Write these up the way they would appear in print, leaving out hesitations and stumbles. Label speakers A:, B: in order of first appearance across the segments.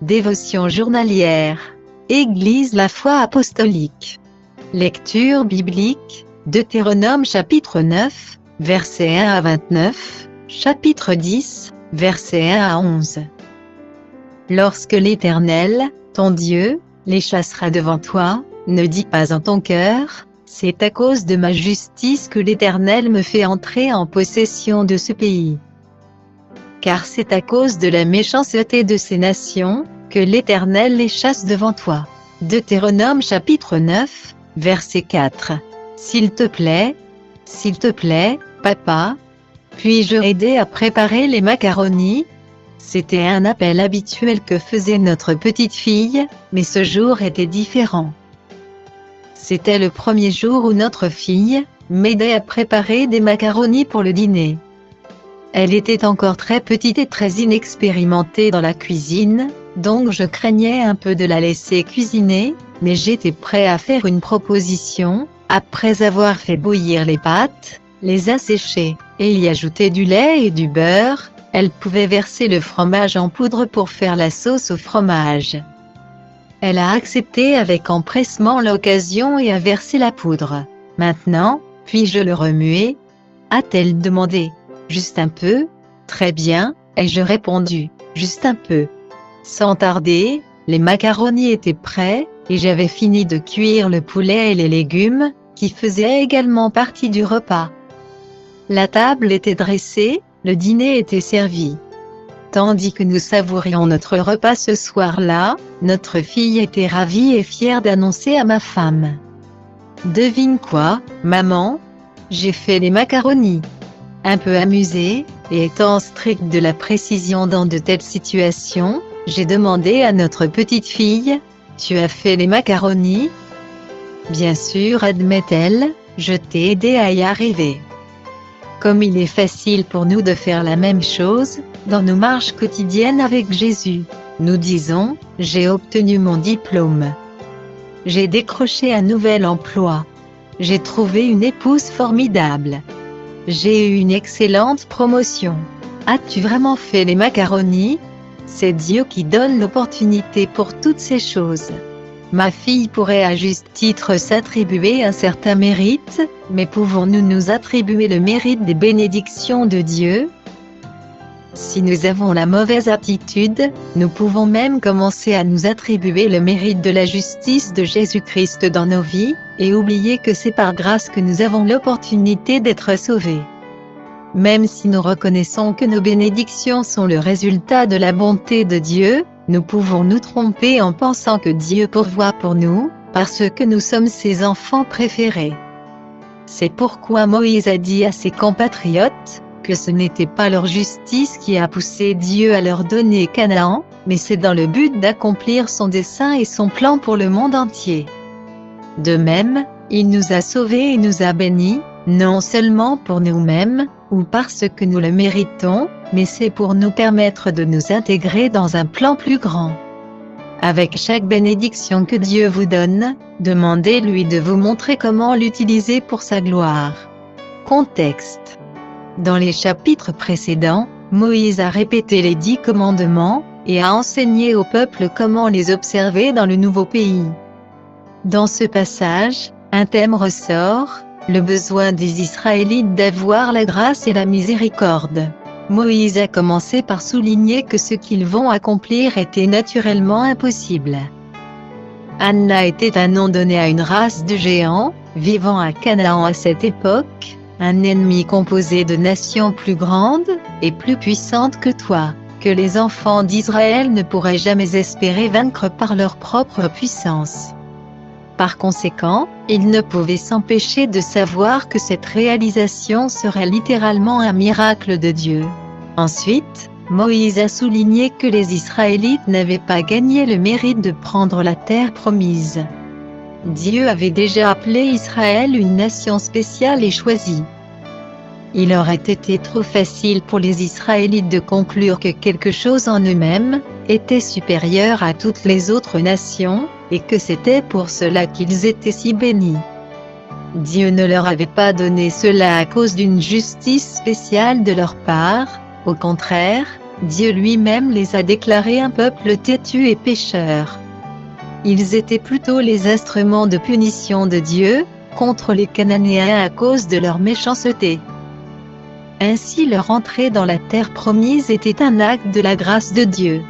A: Dévotion journalière. Église la foi apostolique. Lecture biblique. Deutéronome chapitre 9, versets 1 à 29, chapitre 10, versets 1 à 11. Lorsque l'Éternel, ton Dieu, les chassera devant toi, ne dis pas en ton cœur, c'est à cause de ma justice que l'Éternel me fait entrer en possession de ce pays. Car c'est à cause de la méchanceté de ces nations, que l'Éternel les chasse devant toi. Deutéronome chapitre 9, verset 4. S'il te plaît, papa, puis-je aider à préparer les macaronis? C'était un appel habituel que faisait notre petite fille, mais ce jour était différent. C'était le premier jour où notre fille m'aidait à préparer des macaronis pour le dîner. Elle était encore très petite et très inexpérimentée dans la cuisine, donc je craignais un peu de la laisser cuisiner, mais j'étais prêt à faire une proposition. Après avoir fait bouillir les pâtes, les assécher, et y ajouter du lait et du beurre, elle pouvait verser le fromage en poudre pour faire la sauce au fromage. Elle a accepté avec empressement l'occasion et a versé la poudre. Maintenant, puis-je le remuer? A-t-elle demandé. Juste un peu? Très bien, ai-je répondu, juste un peu. Sans tarder, les macaronis étaient prêts, et j'avais fini de cuire le poulet et les légumes, qui faisaient également partie du repas. La table était dressée, le dîner était servi. Tandis que nous savourions notre repas ce soir-là, notre fille était ravie et fière d'annoncer à ma femme. Devine quoi, maman? J'ai fait les macaronis. Un peu amusée, et étant stricte de la précision dans de telles situations, j'ai demandé à notre petite fille, « Tu as fait les macaronis ?» Bien sûr, admet-elle, je t'ai aidé à y arriver. Comme il est facile pour nous de faire la même chose, dans nos marches quotidiennes avec Jésus, nous disons, j'ai obtenu mon diplôme. J'ai décroché un nouvel emploi. J'ai trouvé une épouse formidable. J'ai eu une excellente promotion. As-tu vraiment fait les macaronis? C'est Dieu qui donne l'opportunité pour toutes ces choses. Ma fille pourrait à juste titre s'attribuer un certain mérite, mais pouvons-nous nous attribuer le mérite des bénédictions de Dieu? Si nous avons la mauvaise attitude, nous pouvons même commencer à nous attribuer le mérite de la justice de Jésus-Christ dans nos vies, et oublier que c'est par grâce que nous avons l'opportunité d'être sauvés. Même si nous reconnaissons que nos bénédictions sont le résultat de la bonté de Dieu, nous pouvons nous tromper en pensant que Dieu pourvoit pour nous, parce que nous sommes ses enfants préférés. C'est pourquoi Moïse a dit à ses compatriotes, que ce n'était pas leur justice qui a poussé Dieu à leur donner Canaan, mais c'est dans le but d'accomplir son dessein et son plan pour le monde entier. De même, il nous a sauvés et nous a bénis, non seulement pour nous-mêmes, ou parce que nous le méritons, mais c'est pour nous permettre de nous intégrer dans un plan plus grand. Avec chaque bénédiction que Dieu vous donne, demandez-lui de vous montrer comment l'utiliser pour sa gloire. Contexte. Dans les chapitres précédents, Moïse a répété les 10 commandements, et a enseigné au peuple comment les observer dans le nouveau pays. Dans ce passage, un thème ressort, le besoin des Israélites d'avoir la grâce et la miséricorde. Moïse a commencé par souligner que ce qu'ils vont accomplir était naturellement impossible. Anna était un nom donné à une race de géants, vivant à Canaan à cette époque, un ennemi composé de nations plus grandes et plus puissantes que toi, que les enfants d'Israël ne pourraient jamais espérer vaincre par leur propre puissance. Par conséquent, ils ne pouvaient s'empêcher de savoir que cette réalisation serait littéralement un miracle de Dieu. Ensuite, Moïse a souligné que les Israélites n'avaient pas gagné le mérite de prendre la terre promise. Dieu avait déjà appelé Israël une nation spéciale et choisie. Il aurait été trop facile pour les Israélites de conclure que quelque chose en eux-mêmes était supérieur à toutes les autres nations, et que c'était pour cela qu'ils étaient si bénis. Dieu ne leur avait pas donné cela à cause d'une justice spéciale de leur part, au contraire, Dieu lui-même les a déclarés un peuple têtu et pécheur. Ils étaient plutôt les instruments de punition de Dieu, contre les Cananéens à cause de leur méchanceté. Ainsi leur entrée dans la terre promise était un acte de la grâce de Dieu.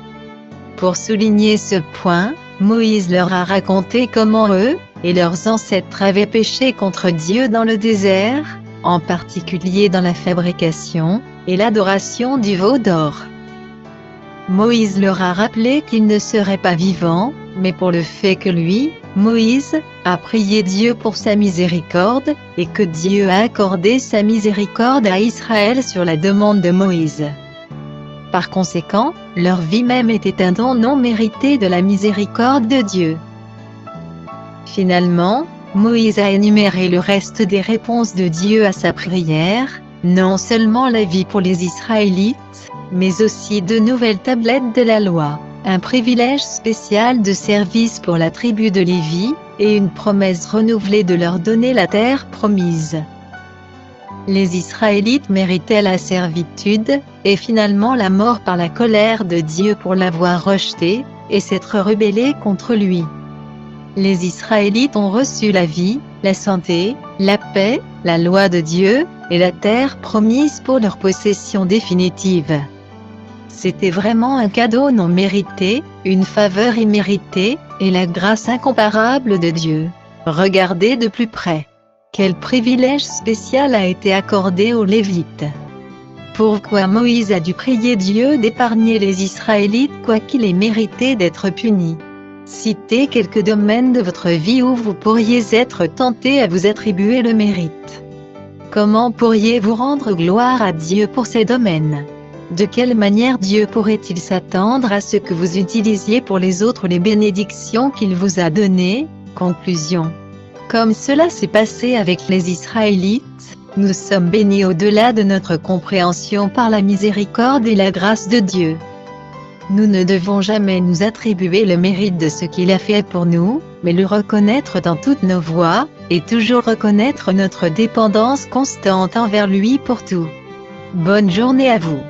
A: Pour souligner ce point, Moïse leur a raconté comment eux, et leurs ancêtres avaient péché contre Dieu dans le désert, en particulier dans la fabrication et l'adoration du veau d'or. Moïse leur a rappelé qu'ils ne seraient pas vivants, mais pour le fait que lui, Moïse, a prié Dieu pour sa miséricorde, et que Dieu a accordé sa miséricorde à Israël sur la demande de Moïse. Par conséquent, leur vie même était un don non mérité de la miséricorde de Dieu. Finalement, Moïse a énuméré le reste des réponses de Dieu à sa prière, non seulement la vie pour les Israélites, mais aussi de nouvelles tablettes de la loi, un privilège spécial de service pour la tribu de Lévi, et une promesse renouvelée de leur donner la terre promise. Les Israélites méritaient la servitude, et finalement la mort par la colère de Dieu pour l'avoir rejeté, et s'être rebellés contre lui. Les Israélites ont reçu la vie, la santé, la paix, la loi de Dieu, et la terre promise pour leur possession définitive. C'était vraiment un cadeau non mérité, une faveur imméritée, et la grâce incomparable de Dieu. Regardez de plus près. Quel privilège spécial a été accordé aux Lévites. Pourquoi Moïse a dû prier Dieu d'épargner les Israélites quoiqu'il ait mérité d'être punis? Citez quelques domaines de votre vie où vous pourriez être tenté à vous attribuer le mérite. Comment pourriez-vous rendre gloire à Dieu pour ces domaines? De quelle manière Dieu pourrait-il s'attendre à ce que vous utilisiez pour les autres les bénédictions qu'il vous a données? Conclusion. Comme cela s'est passé avec les Israélites, nous sommes bénis au-delà de notre compréhension par la miséricorde et la grâce de Dieu. Nous ne devons jamais nous attribuer le mérite de ce qu'il a fait pour nous, mais le reconnaître dans toutes nos voies, et toujours reconnaître notre dépendance constante envers lui pour tout. Bonne journée à vous.